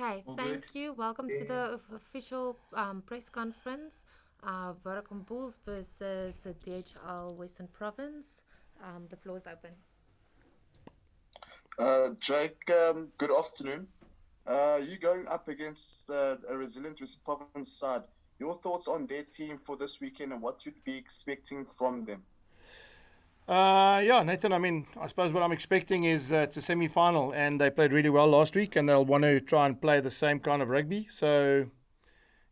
Okay, All good. thank you. Welcome to the official press conference. Vodacom Bulls versus the DHL Western Province. The floor is open. Jake, good afternoon. You going up against a resilient Western Province side. Your thoughts on their team for this weekend and what you'd be expecting from them? Yeah, Nathan, I suppose what I'm expecting is it's a semi final, and they played really well last week, and they'll want to try and play the same kind of rugby. So,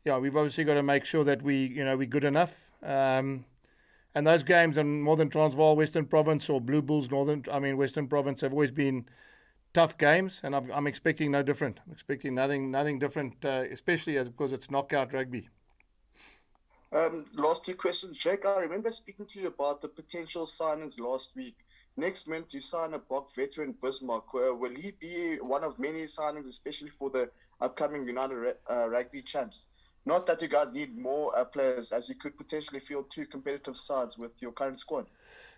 yeah, we've obviously got to make sure that we're good enough. And those games in Northern Transvaal, Western Province, or Blue Bulls, Western Province have always been tough games, and I'm expecting no different. I'm expecting nothing different, especially because it's knockout rugby. Last two questions, Jake. I remember speaking to you about the potential signings last week. Next month, you sign a Bok veteran, Bismarck. Will he be one of many signings, especially for the upcoming United Rugby champs? Not that you guys need more players, as you could potentially field two competitive sides with your current squad.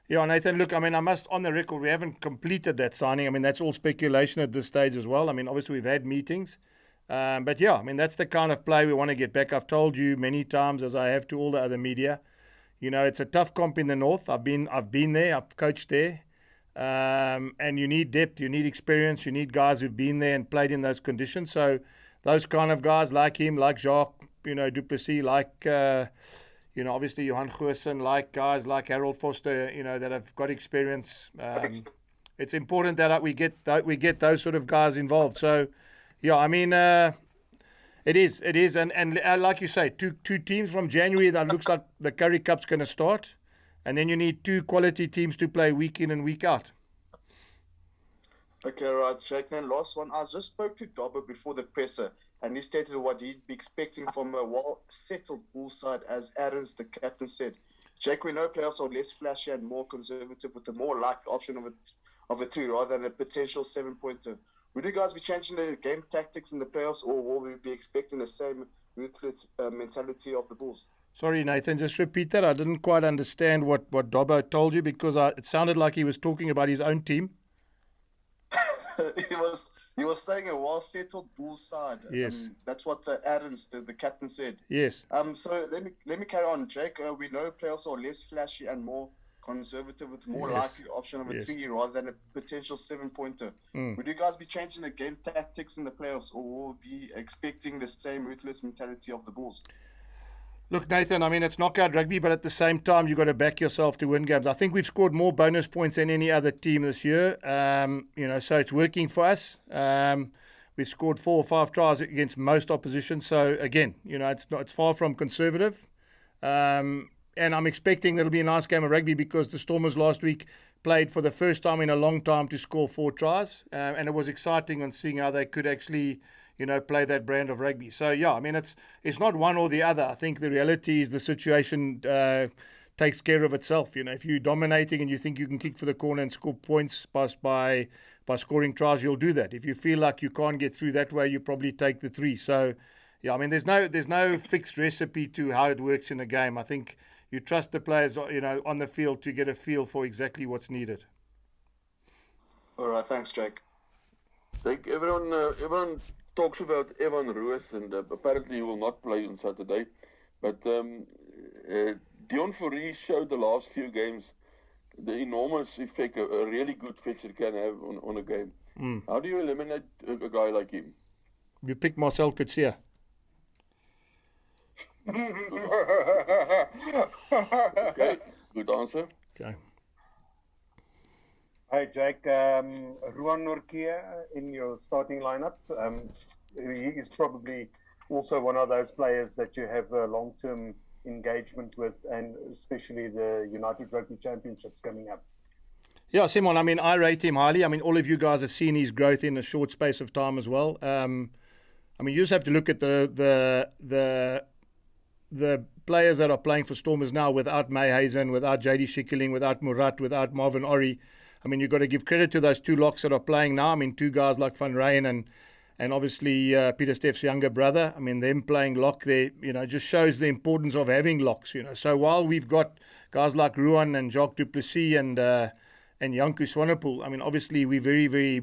Yeah, Nathan, look, I must, on the record, we haven't completed that signing. That's all speculation at this stage as well. Obviously, we've had meetings. But yeah, that's the kind of play we want to get back. I've told you many times, as I have to all the other media, it's a tough comp in the north. I've been there, I've coached there. And you need depth, you need experience, you need guys who've been there and played in those conditions. So those kind of guys like him, like Jacques, Du Plessis, like obviously Johan Goosen, like guys like Harold Foster, that have got experience. It's important that we get those sort of guys involved. So, yeah, it is, and like you say, two teams from January. That looks like the Currie Cup's going to start, and then you need two quality teams to play week in and week out. Okay, right, Jake. Then last one. I just spoke to Dobber before the presser, and he stated what he'd be expecting from a well-settled Bull side, as Adams, the captain, said. Jake, we know playoffs are less flashy and more conservative, with a more likely option of a 3 rather than a potential 7-pointer. Would you guys be changing the game tactics in the playoffs, or will we be expecting the same ruthless mentality of the Bulls? Sorry, Nathan, just repeat that. I didn't quite understand what Dobber told you, because it sounded like he was talking about his own team. He was saying a well-settled Bull side. Yes. That's what Adams, the captain, said. Yes. So let me carry on, Jake. We know playoffs are less flashy and more conservative, with more likely option of a 3 rather than a potential 7-pointer. Would you guys be changing the game tactics in the playoffs, or will we be expecting the same ruthless mentality of the Bulls? Look, Nathan, it's knockout rugby, but at the same time, you've got to back yourself to win games. I think we've scored more bonus points than any other team this year. So it's working for us. We've scored 4 or 5 tries against most opposition. So again, it's far from conservative. And I'm expecting it'll be a nice game of rugby, because the Stormers last week played for the first time in a long time to score 4 tries. And it was exciting on seeing how they could actually play that brand of rugby. So, yeah, it's not one or the other. I think the reality is the situation takes care of itself. If you're dominating and you think you can kick for the corner and score points by scoring tries, you'll do that. If you feel like you can't get through that way, you probably take the 3. So, yeah, there's no fixed recipe to how it works in a game. I think you trust the players, on the field to get a feel for exactly what's needed. All right, thanks, Jake. Like everyone talks about Evan Roos, and apparently he will not play on Saturday. But Dion Fourie showed the last few games the enormous effect a really good fixture can have on a game. How do you eliminate a guy like him? You pick Marcel Coetzee. Okay, good answer. Okay. Hi, Jake. Ruan Norkia in your starting lineup. He is probably also one of those players that you have a long-term engagement with, and especially the United Rugby Championships coming up. Yeah, Simon, I rate him highly. All of you guys have seen his growth in a short space of time as well. You just have to look at the players that are playing for Stormers now without May Hazen, without JD Schickeling, without Murat, without Marvin Ori. You've got to give credit to those 2 locks that are playing now. 2 guys like Van Rijn and obviously Peter Steph's younger brother. Them playing lock there, just shows the importance of having locks. So while we've got guys like Ruan and Jacques Du Plessis and Janku Swanepoel. I mean, obviously, we're very, very,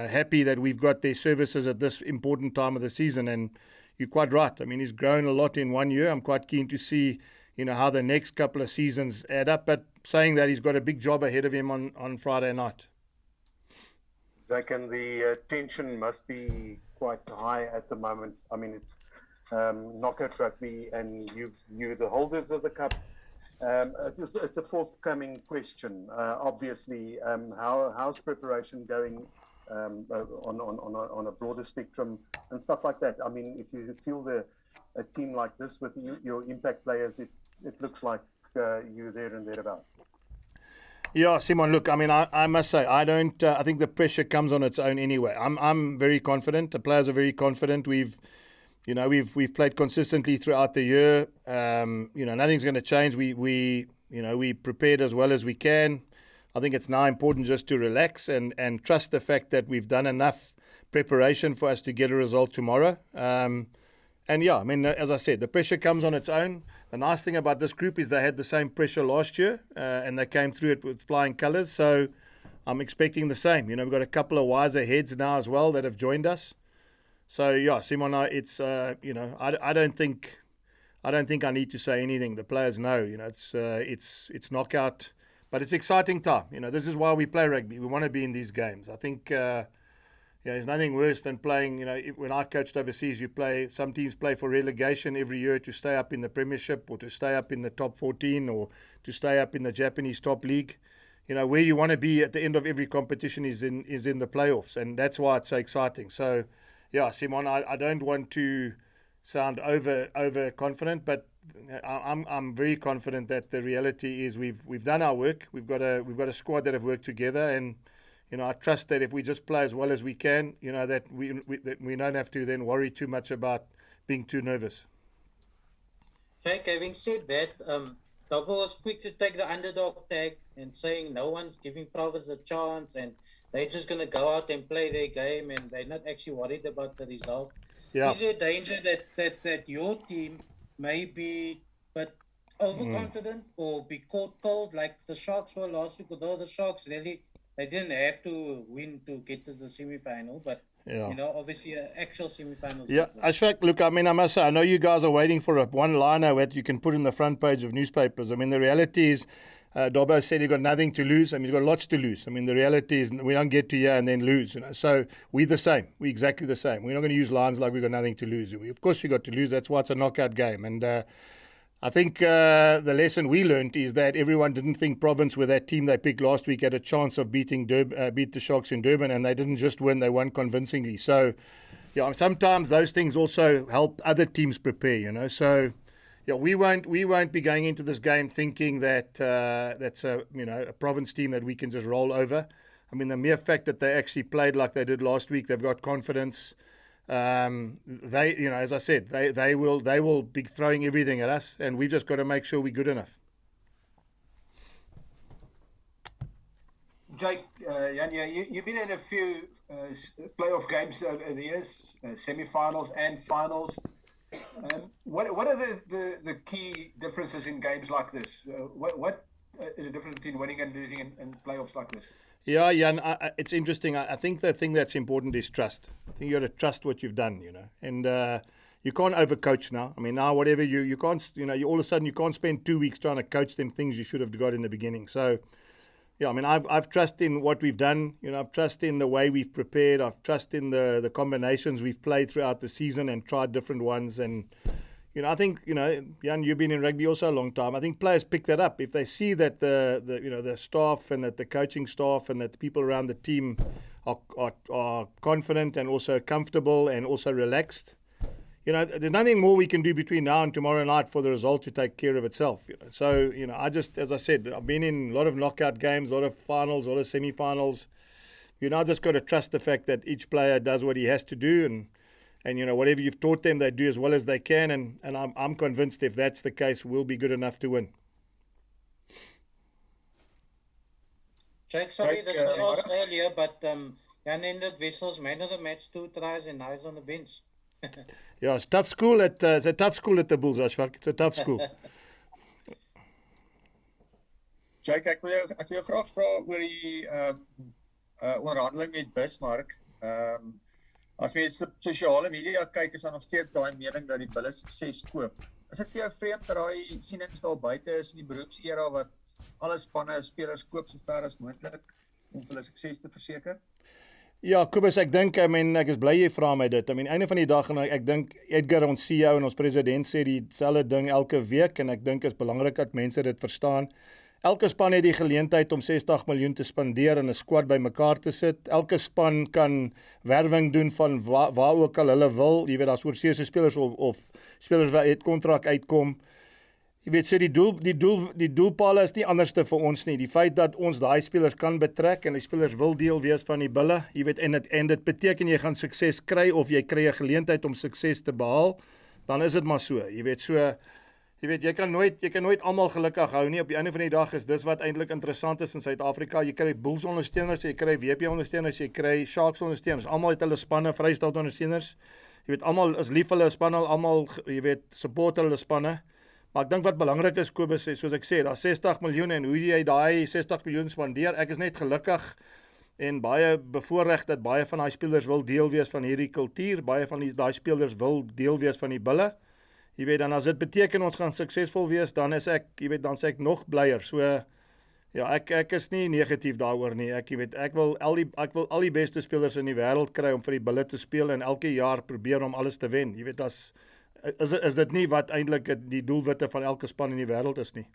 happy that we've got their services at this important time of the season. And you're quite right. I mean, he's grown a lot in 1 year. I'm quite keen to see, how the next couple of seasons add up. But saying that, he's got a big job ahead of him on Friday night. Jake, and the tension must be quite high at the moment. I mean, it's knockout rugby, and you're the holders of the cup. It's a forthcoming question. Obviously, how's preparation going on a broader spectrum and stuff like that? I mean, if you feel a team like this with your impact players, it looks like you're there and thereabouts. Yeah, Simon, look, I mean, I must say, I think the pressure comes on its own anyway. I'm very confident. The players are very confident. We've played consistently throughout the year. Nothing's going to change. We prepared as well as we can. I think it's now important just to relax and trust the fact that we've done enough preparation for us to get a result tomorrow. As I said, the pressure comes on its own. The nice thing about this group is they had the same pressure last year, and they came through it with flying colours. So I'm expecting the same. We've got a couple of wiser heads now as well that have joined us. So yeah, Simon, it's I don't think I need to say anything. The players know, it's knockout, but it's exciting time. This is why we play rugby. We want to be in these games. I think there's nothing worse than playing. When I coached overseas, some teams play for relegation every year to stay up in the Premiership or to stay up in the top 14 or to stay up in the Japanese top league. Where you want to be at the end of every competition is in the playoffs, and that's why it's so exciting. So. Yeah, Simon, I don't want to sound over confident, but I'm very confident that the reality is we've done our work. We've got a squad that have worked together, and I trust that if we just play as well as we can, that we don't have to then worry too much about being too nervous. Jake, having said that, Dobbo was quick to take the underdog tag and saying no one's giving Province a chance and they're just going to go out and play their game and they're not actually worried about the result. Yeah. Is there a danger that your team may be but overconfident or be caught cold like the Sharks were last week? Although the Sharks really, they didn't have to win to get to the semi-final, but obviously actual semi-finals. Yeah, Ashfaq, look, I mean, I must say, I know you guys are waiting for a one-liner that you can put in the front page of newspapers. I mean, the reality is, Dobbo said he's got nothing to lose. I mean, he's got lots to lose. I mean, the reality is we don't get to here and then lose. So we're the same. We're exactly the same. We're not going to use lines like we've got nothing to lose. Of course, we got to lose. That's why it's a knockout game. And I think the lesson we learned is that everyone didn't think Province, with that team they picked last week, had a chance of beat the Sharks in Durban, and they didn't just win; they won convincingly. So, sometimes those things also help other teams prepare. So. Yeah, we won't be going into this game thinking that that's a Province team that we can just roll over. I mean, the mere fact that they actually played like they did last week, they've got confidence. They, as I said, they will be throwing everything at us, and we've just got to make sure we're good enough. Jake, you've been in a few playoff games over the years, semi-finals and finals. What are the key differences in games like this? What is the difference between winning and losing in playoffs like this? Yeah, and it's interesting. I think the thing that's important is trust. I think you got to trust what you've done, and you can't overcoach now. I mean, now whatever you can't, you all of a sudden you can't spend 2 weeks trying to coach them things you should have got in the beginning. So. Yeah, I mean, I've trust in what we've done. I've trust in the way we've prepared. I've trust in the combinations we've played throughout the season and tried different ones. And, I think, Jan, you've been in rugby also a long time. I think players pick that up. If they see that the staff and that the coaching staff and that the people around the team are confident and also comfortable and also relaxed, there's nothing more we can do between now and tomorrow night for the result to take care of itself. So, I just, as I said, I've been in a lot of knockout games, a lot of finals, a lot of semi-finals. I just got to trust the fact that each player does what he has to do, and whatever you've taught them, they do as well as they can. And I'm convinced if that's the case, we'll be good enough to win. Jake, sorry, this was asked earlier, but Jan-Hendrik Wessels, man of the match, 2 tries and now he's on the bench. Yeah, it's tough school it's a tough school at the Bulls, Ashfaq. It's a tough school. Jake, ek wil jou graag vra oor die onderhandeling met Bismarck. As mens sosiale media kyk, is daar nog steeds daai mening dat die Bulle sukses koop. Is dit vir jou vreemd dat daai sienings daar buite is in die beroepsera wat alle spanne spelers koop so ver as moontlik om vir hulle sukses te verseker? Ja, Kobus, ek dink, ek is bly jy vra my dit. Einde van die dag, en ek dink Edgar, ons CEO en ons president sê dieselfde ding elke week, en ek dink is belangrik dat mense dit verstaan. Elke span het die geleentheid om 60 miljoen te spandeer en 'n squad bymekaar te sit. Elke span kan werwing doen van waar ook al hulle wil. Jy weet, daar's oorseese spelers of spelers wat uit kontrak uitkom. Jy weet, so die doelpale is nie anderste vir ons nie. Die feit dat ons daai spelers kan betrek en die spelers wil deel wees van die Bulle, jy weet, en dit beteken jy gaan sukses kry of jy kry 'n geleentheid om sukses te behaal, dan is dit maar so. Jy weet, jy kan nooit almal gelukkig hou nie. Op die einde van die dag is dis wat eintlik interessant is in Suid-Afrika. Jy kry Bulls ondersteuners, jy kry WP ondersteuners, jy kry Sharks ondersteuners. Almal het hulle spanne, Vrystaat ondersteuners. Jy weet, almal is lief vir hulle spanne, almal, jy weet, support hulle spanne. Maar ek dink wat belangrik is, Kobus, soos ek sê, daar's 60 miljoen en hoe jy daai 60 miljoen spandeer. Ek is net gelukkig en baie bevoorreg dat baie van daai spelers wil deel wees van hierdie kultuur. Baie van daai spelers wil deel wees van die Bulle. Jy weet, dan as dit beteken ons gaan suksesvol wees, dan is ek, jy weet, dan sê ek nog blyer. So ja, ek is nie negatief daaroor nie. Ek wil al die beste spelers in die wêreld kry om vir die Bulle te speel en elke jaar probeer om alles te wen. Jy weet, is dit nie wat eintlik die doelwitte van elke span in die wêreld is nie.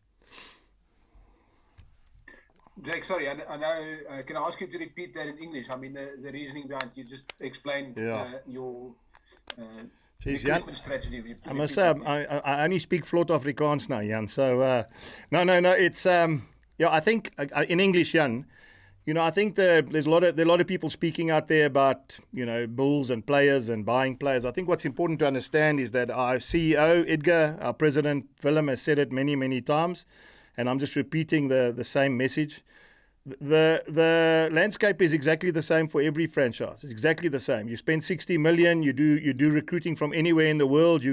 Jake, sorry, I know, can I ask you to repeat that in English? I mean, the reasoning behind you just explained your recruitment strategy. I must say, I only speak vlot Afrikaans now, Jan. So, no, it's, I think, in English, Jan, you know, I think there's a lot of people speaking out there about, you know, bulls and players and buying players. I think what's important to understand is that our CEO, Edgar, our president, Willem, has said it many, many times, and I'm just repeating the same message. The landscape is exactly the same for every franchise. It's exactly the same. You spend 60 million, you do recruiting from anywhere in the world.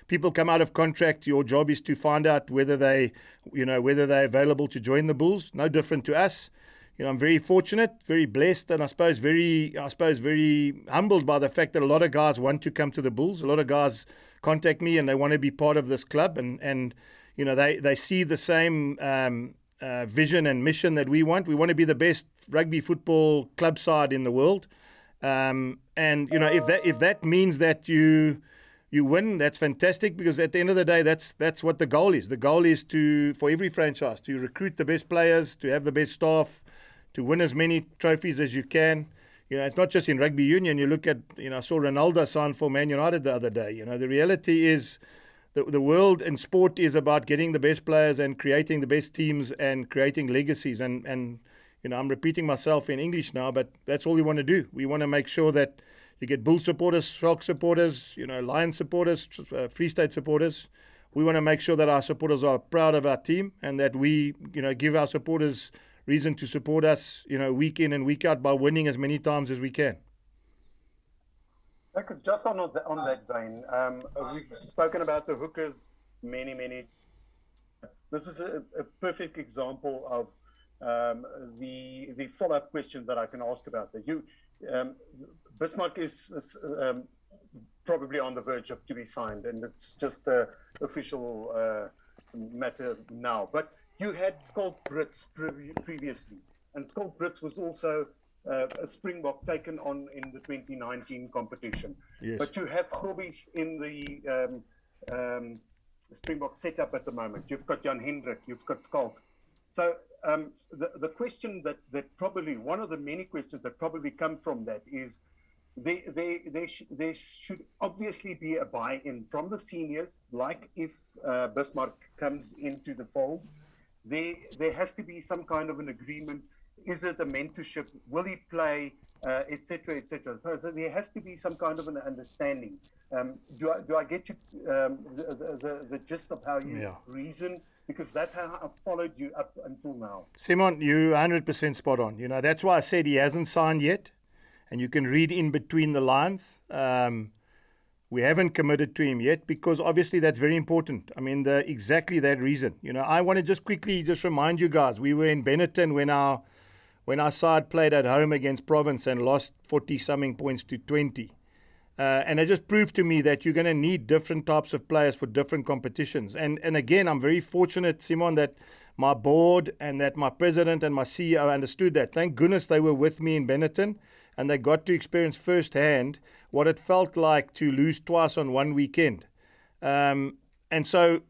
People come out of contract. Your job is to find out whether they're available to join the Bulls. No different to us. You know, I'm very fortunate, very blessed, and I suppose very humbled by the fact that a lot of guys want to come to the Bulls. A lot of guys contact me and they want to be part of this club, and you know, they see the same vision and mission that we want. We want to be the best rugby football club side in the world, and you know, if that means that you win, that's fantastic, because at the end of the day, that's what the goal is. The goal is for every franchise to recruit the best players, to have the best staff, to win as many trophies as you can. You know, it's not just in rugby union. You look at, you know, I saw Ronaldo sign for Man United the other day. You know, the reality is the world in sport is about getting the best players and creating the best teams and creating legacies. And you know, I'm repeating myself in English now, but that's all we want to do. We want to make sure that you get Bull supporters, Shark supporters, you know, Lion supporters, Free State supporters. We want to make sure that our supporters are proud of our team and that we, you know, give our supporters reason to support us, you know, week in and week out by winning as many times as we can. Just on that vein, we've spoken about the hookers many. This is a perfect example of the follow-up question that I can ask about that. Bismarck is probably on the verge of to be signed, and it's just an official matter now. But you had Skolt Brits previously, and Skolt Brits was also a Springbok taken on in the 2019 competition. Yes. But you have hobbies in the Springbok setup at the moment. You've got Jan Hendrik, you've got Skolt. So the question that probably, one of the many questions that probably come from that is, there should obviously be a buy-in from the seniors, like if Bismarck comes into the fold. There has to be some kind of an agreement. Is it a mentorship? Will he play, etc., etc.? So there has to be some kind of an understanding. Do I get you the gist of how you reason? Because that's how I followed you up until now. Simon, you 100% spot on. You know, that's why I said he hasn't signed yet, and you can read in between the lines. We haven't committed to him yet because obviously that's very important. I mean, exactly that reason. I want to just quickly remind you guys, we were in Benetton when our side played at home against Province and lost 40-something points to 20. And it just proved to me that you're going to need different types of players for different competitions. And again, I'm very fortunate, Simon, that my board and that my president and my CEO understood that. Thank goodness they were with me in Benetton and they got to experience firsthand what it felt like to lose twice on one weekend. And so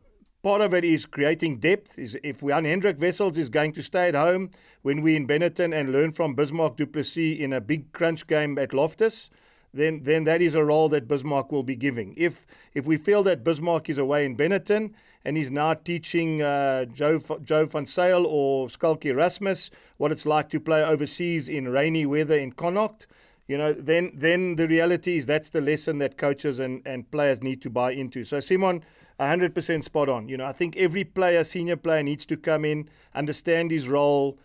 part of it is creating depth. Is if Jan Hendrik Wessels is going to stay at home when we're in Benetton and learn from Bismarck du Plessis in a big crunch game at Loftus, then that is a role that Bismarck will be giving. If we feel that Bismarck is away in Benetton and he's now teaching Joe van Sail or Skalk Erasmus what it's like to play overseas in rainy weather in Connacht, then the reality is that's the lesson that coaches and players need to buy into. So Simon, 100% spot on. I think every player, senior player, needs to come in, understand his role,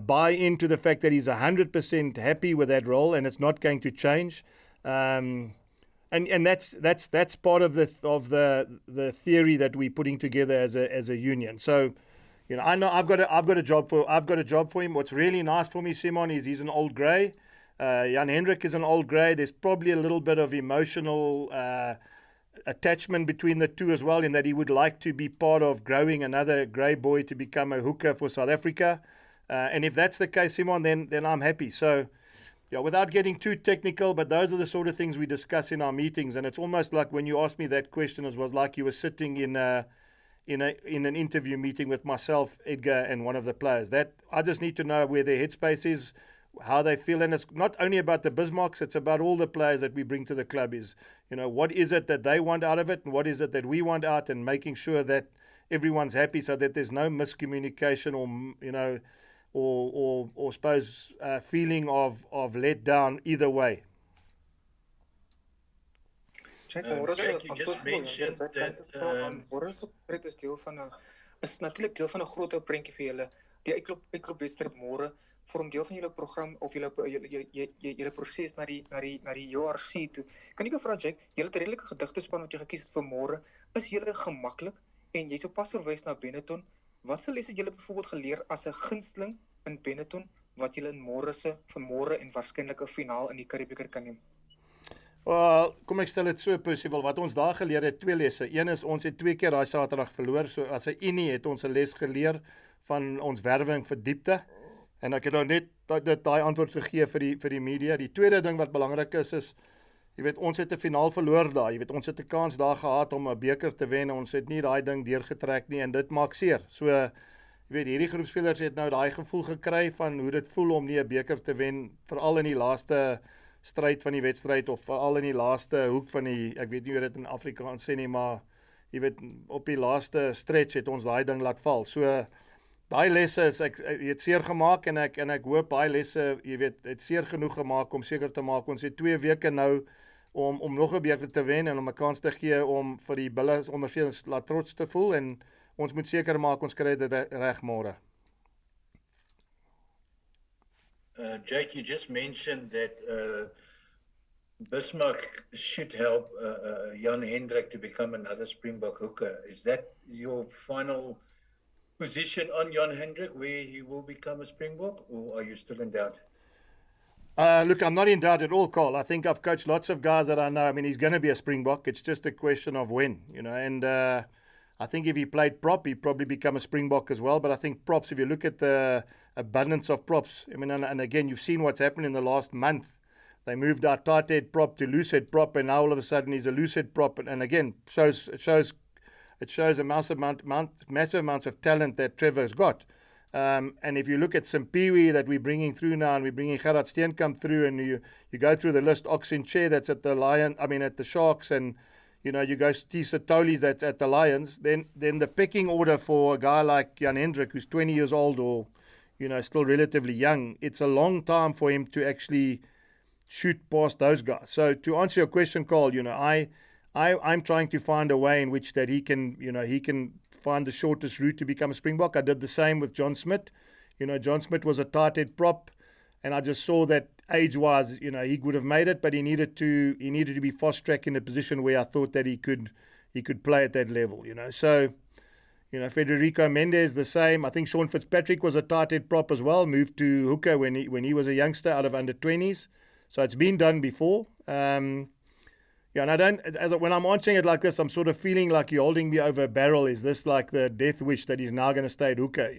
buy into the fact that he's 100% happy with that role and it's not going to change. And that's part of the theory that we're putting together as a union. So, I know I've got a job for him. What's really nice for me, Simon, is he's an old grey. Jan Hendrik is an old grey. There's probably a little bit of emotional attachment between the two as well, in that he would like to be part of growing another grey boy to become a hooker for South Africa. And if that's the case, Simon, then I'm happy. So, without getting too technical, but those are the sort of things we discuss in our meetings. And it's almost like when you asked me that question, it was like you were sitting in an interview meeting with myself, Edgar, and one of the players. That I just need to know where their headspace is, how they feel. And it's not only about the Bismarcks, it's about all the players that we bring to the club. Is, what is it that they want out of it and what is it that we want out, and making sure that everyone's happy so that there's no miscommunication or suppose feeling of let down either way. Jack, you just mentioned that Boris is deel van 'n is natuurlik deel van 'n groter prentjie vir julle. Die uitklopwedstryd môre vorm deel van julle program of julle proses na die JRC toe. Kan ek jou vra, Jack, julle het 'n redelike gedigtespan wat jy gekies het vir môre. Is julle gemaklik en jy sou pas verwys na Benetton? Wat se lesse het julle byvoorbeeld geleer as 'n gunsteling in Benetton wat julle in môre en waarskynlik 'n finaal in die Currie-beker kan neem? Wel, kom ek stel dit so positief. Wat ons daar geleer het, 2 lesse. Een is ons het 2 keer daai Saterdag verloor. So as 'n unie het ons 'n les geleer van ons werwing vir diepte. En ek het nou net daai antwoord gegee vir die media. Die tweede ding wat belangrik is jy weet, ons het 'n finaal verloor daar. Jy weet, ons het 'n kans daar gehad om 'n beker te wen. Ons het nie daai ding deurgetrek nie en dit maak seer. So jy weet, hierdie groepspelers het nou daai gevoel gekry van hoe dit voel om nie 'n beker te wen, veral in die laaste stryd van die wedstryd of veral in die laaste hoek van die, ek weet nie hoe dit in Afrikaans sê nie, maar jy weet, op die laaste stretch het ons daai ding laat val. So daai lesse is ek het seer gemaak en ek hoop daai lesse, jy weet, het seer genoeg gemaak om seker te maak ons het 2 weke nou om nog 'n beker te wen en om 'n kans te gee om vir die bulle ondersteuners laat trots te voel, en ons moet seker maak ons kry dit reg môre. Jake, you just mentioned that Bismarck should help Jan Hendrik to become another Springbok hooker. Is that your final position on Jan Hendrik, where he will become a Springbok, or are you still in doubt? Look, I'm not in doubt at all, Carl. I think I've coached lots of guys that I know. I mean, he's going to be a Springbok. It's just a question of when, and I think if he played prop, he'd probably become a Springbok as well. But I think props, if you look at the abundance of props, I mean, and again, you've seen what's happened in the last month. They moved our tight head prop to loose head prop, and now all of a sudden he's a loose head prop. And again, it shows a massive amounts of talent that Trevor's got. And if you look at Simpiwe that we're bringing through now, and we're bringing Gerard Steenkamp through, and you go through the list, Oxenchair that's at the Sharks, and you go Tisa Tolis that's at the Lions, then the pecking order for a guy like Jan Hendrik, who's 20 years old or still relatively young, it's a long time for him to actually shoot past those guys. So to answer your question, Carl, I'm trying to find a way in which that he can find the shortest route to become a Springbok. I did the same with John Smith. John Smith was a tight head prop. And I just saw that age-wise, he would have made it, but he needed to be fast-tracked in a position where I thought that he could play at that level, So, Federico Mendes the same. I think Sean Fitzpatrick was a tight head prop as well, moved to hooker when he was a youngster out of under 20s. So it's been done before. And when I'm answering it like this, I'm sort of feeling like you're holding me over a barrel. Is this like the death wish that he's now going to stay at hooker,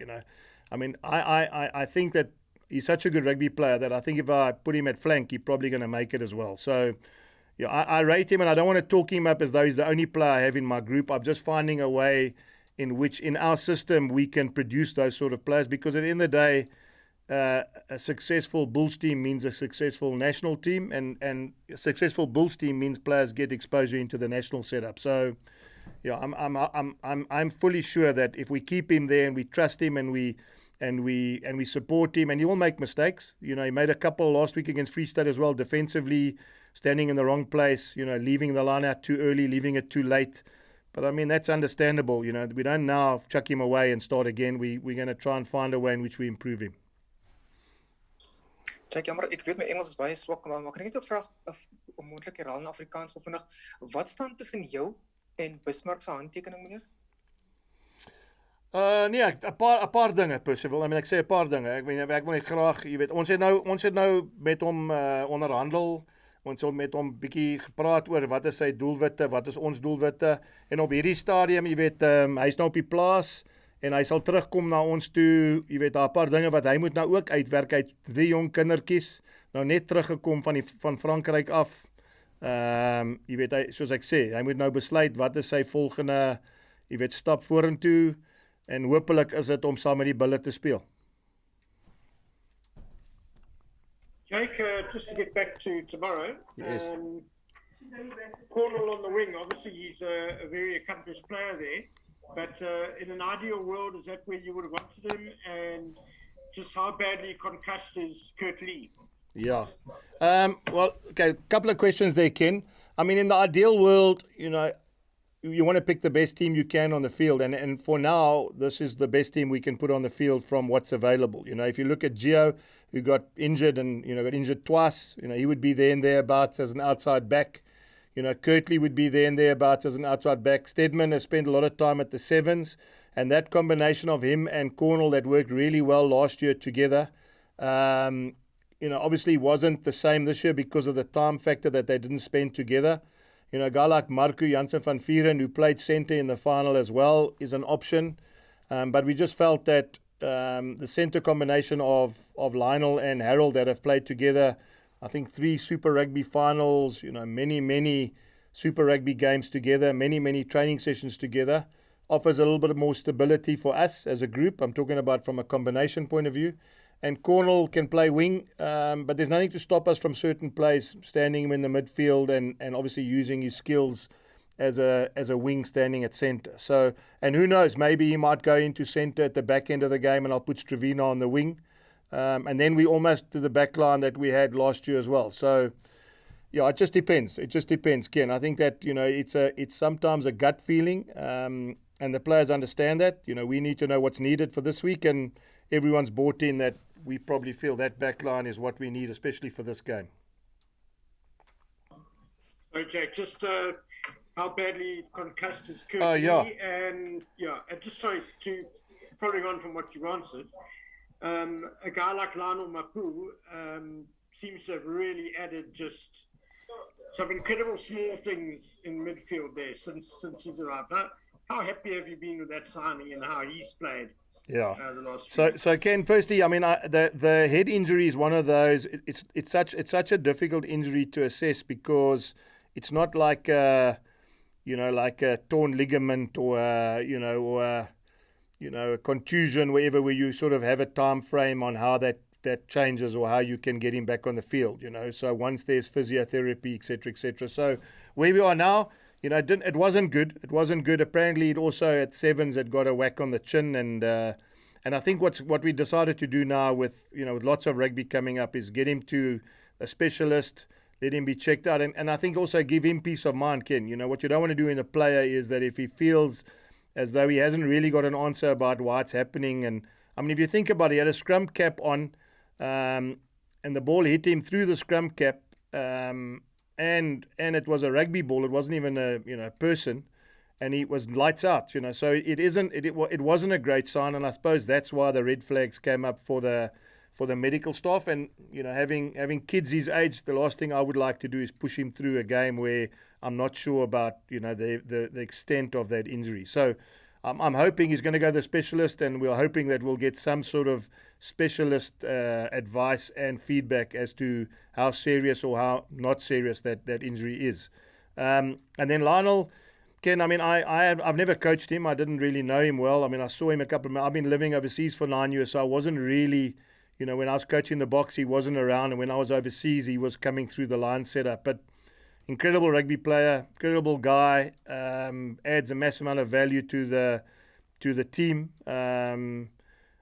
I mean, I think that he's such a good rugby player that I think if I put him at flank, he's probably going to make it as well. So, I rate him, and I don't want to talk him up as though he's the only player I have in my group. I'm just finding a way in which, in our system, we can produce those sort of players, because at the end of the day, a successful Bulls team means a successful national team, and a successful Bulls team means players get exposure into the national setup. So, I'm fully sure that if we keep him there and we trust him and we support him, and he will make mistakes. He made a couple last week against Free State as well, defensively, standing in the wrong place, leaving the line out too early, leaving it too late. But I mean, that's understandable. We don't now chuck him away and start again. We're going to try and find a way in which we improve him. Kijk, jammer, ek weet my Engels is baie swak, maar kan ek net 'n vraag om moontlik herhaal in Afrikaans vir vandag? Wat staan tussen jou en Bismarck se handtekening, meneer? Nee, 'n paar dinge, Percival. I mean, ek sê 'n paar dinge. Ek wil net graag, ons het nou met hom onderhandel. Ons het met hom bietjie gepraat oor wat is sy doelwitte, wat is ons doelwitte, en op hierdie stadium, hy's nou op die plaas en hy sal terugkom na ons toe. Daar 'n paar dinge wat hy moet nou ook uitwerk. Hy het 3 jong kindertjies nou net teruggekom van Frankryk af. Soos ek sê, hy moet nou besluit wat is sy volgende, stap vorentoe, en hopelik is dit om saam met die bulle te speel. Jake, just to get back to tomorrow, Yes. Cornell on the wing, obviously he's a very accomplished player there, but in an ideal world, is that where you would have wanted him, and just how badly concussed is Kurt Lee? Yeah. Well, okay, a couple of questions there, Ken. I mean, in the ideal world, you want to pick the best team you can on the field, and for now, this is the best team we can put on the field from what's available. If you look at Gio, who got injured and got injured twice, he would be there and thereabouts as an outside back. Curtly would be there and thereabouts as an outside back. Stedman has spent a lot of time at the sevens, and that combination of him and Cornell that worked really well last year together, obviously wasn't the same this year because of the time factor that they didn't spend together. A guy like Marco Jansen van Vieren, who played centre in the final as well, is an option. But we just felt that the centre combination of Lionel and Harold that have played together, I think 3 Super Rugby finals, many Super Rugby games together, many training sessions together, offers a little bit more stability for us as a group. I'm talking about from a combination point of view. And Cornell can play wing, but there's nothing to stop us from certain plays, standing him in the midfield and obviously using his skills as a wing standing at centre. So, and who knows, maybe he might go into centre at the back end of the game and I'll put Stravina on the wing. And then we almost to the back line that we had last year as well. So, yeah, it just depends. Ken. I think that, it's sometimes a gut feeling, and the players understand that. We need to know what's needed for this week, and everyone's bought in that we probably feel that back line is what we need, especially for this game. Okay, just how badly concussed is Kurt Oh, yeah. Lee? And just sorry, to following on from what you answered, a guy like Lionel Mapu seems to have really added just some incredible small things in midfield there since he's arrived. How happy have you been with that signing and how he's played? Yeah. The last So Ken, firstly, I mean, the head injury is one of those. It's such a difficult injury to assess because it's not like a torn ligament or a contusion, wherever, where you sort of have a time frame on how that changes or how you can get him back on the field. So once there's physiotherapy, etc. So where we are now, it wasn't good. Apparently, it also at sevens it got a whack on the chin, and I think what we decided to do now with lots of rugby coming up is get him to a specialist, let him be checked out, and I think also give him peace of mind, Ken. What you don't want to do in a player is that if he feels as though he hasn't really got an answer about why it's happening, and I mean, if you think about it, he had a scrum cap on. the ball hit him through the scrum cap, and it was a rugby ball. It wasn't even a person, and he was lights out. So it wasn't a great sign, and I suppose that's why the red flags came up for the medical staff. And having kids his age, the last thing I would like to do is push him through a game where I'm not sure about the extent of that injury. So I'm hoping he's going to go to the specialist, and we're hoping that we'll get some sort of specialist advice and feedback as to how serious or how not serious that injury is. And then Lionel, Ken, I mean, I've never coached him. I didn't really know him well. I mean, I saw him I've been living overseas for 9 years, so I wasn't really, when I was coaching the box, he wasn't around, and when I was overseas, he was coming through the line setup. But incredible rugby player, incredible guy, adds a massive amount of value to the team. And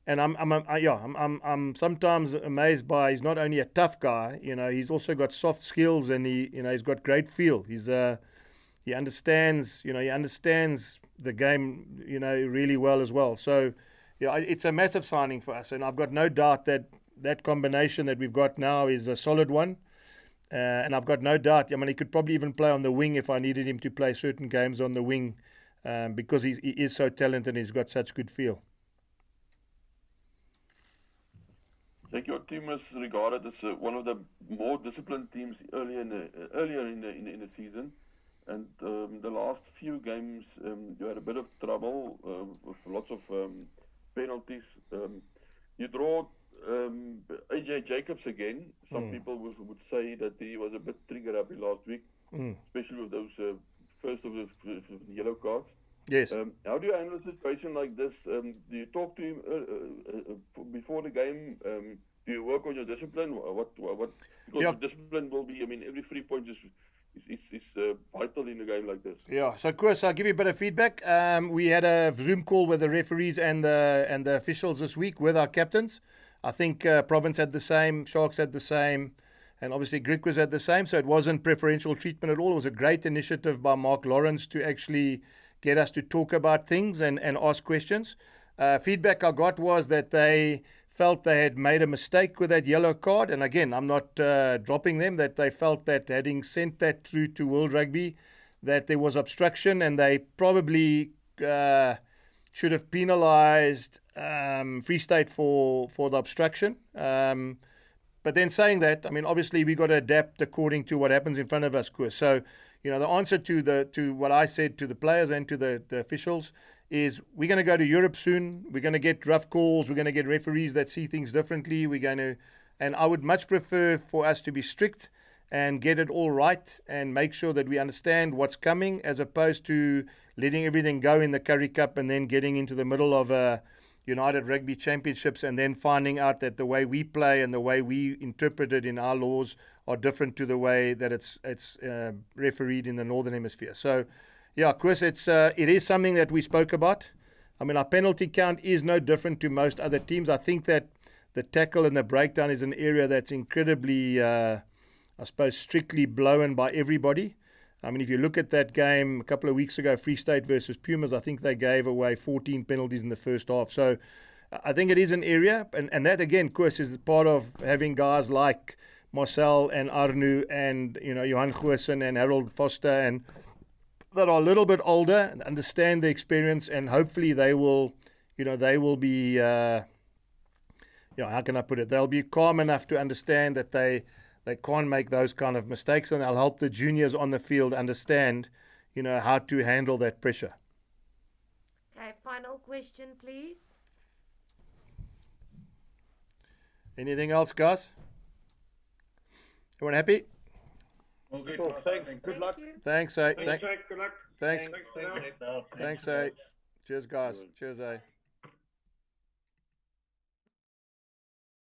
I'm sometimes amazed by he's not only a tough guy, he's also got soft skills, and he's got great feel. He understands the game, really well as well. So yeah, it's a massive signing for us, and I've got no doubt that combination that we've got now is a solid one. And I've got no doubt, he could probably even play on the wing if I needed him to play certain games on the wing, because he is so talented and he's got such good feel. I think your team is regarded as one of the more disciplined teams earlier in the season, and the last few games you had a bit of trouble with lots of penalties. You draw AJ Jacobs again. Some people would say that he was a bit trigger happy last week, especially with those first of the yellow cards. Yes. How do you handle a situation like this? Do you talk to him before the game? Do you work on your discipline? What? Because the discipline will be. Every 3 points is vital in a game like this. Yeah. So, Chris, I'll give you a bit of feedback. We had a Zoom call with the referees and the officials this week with our captains. I think Province had the same, Sharks had the same, and obviously Griquas had the same. So it wasn't preferential treatment at all. It was a great initiative by Mark Lawrence to actually get us to talk about things and ask questions. Feedback I got was that they felt they had made a mistake with that yellow card. And again, I'm not dropping them, that they felt that having sent that through to World Rugby, that there was obstruction, and they probably should have penalised Free State for the obstruction. But then saying that, obviously we got to adapt according to what happens in front of us, Chris. So, the answer to what I said to the players and to the officials is we're going to go to Europe soon. We're going to get rough calls. We're going to get referees that see things differently. And I would much prefer for us to be strict and get it all right and make sure that we understand what's coming, as opposed to letting everything go in the Currie Cup and then getting into the middle of a United Rugby Championships and then finding out that the way we play and the way we interpret it in our laws are different to the way that it's refereed in the Northern Hemisphere. So, yeah, Chris, it is something that we spoke about. Our penalty count is no different to most other teams. I think that the tackle and the breakdown is an area that's incredibly, strictly blown by everybody. If you look at that game a couple of weeks ago, Free State versus Pumas, I think they gave away 14 penalties in the first half. So I think it is an area, and that again, of course, is part of having guys like Marcel and Arnu and Johan Goosen and Harold Foster and that are a little bit older and understand the experience, and hopefully they will be how can I put it? They'll be calm enough to understand that they can't make those kind of mistakes, and they'll help the juniors on the field understand, how to handle that pressure. Okay, final question, please. Anything else, guys? Everyone happy? Well, good. Cool, thanks. Good luck. Thanks, Thanks, Jack. Good luck. Thanks. Thanks. Thanks, Cheers, guys. Cheers,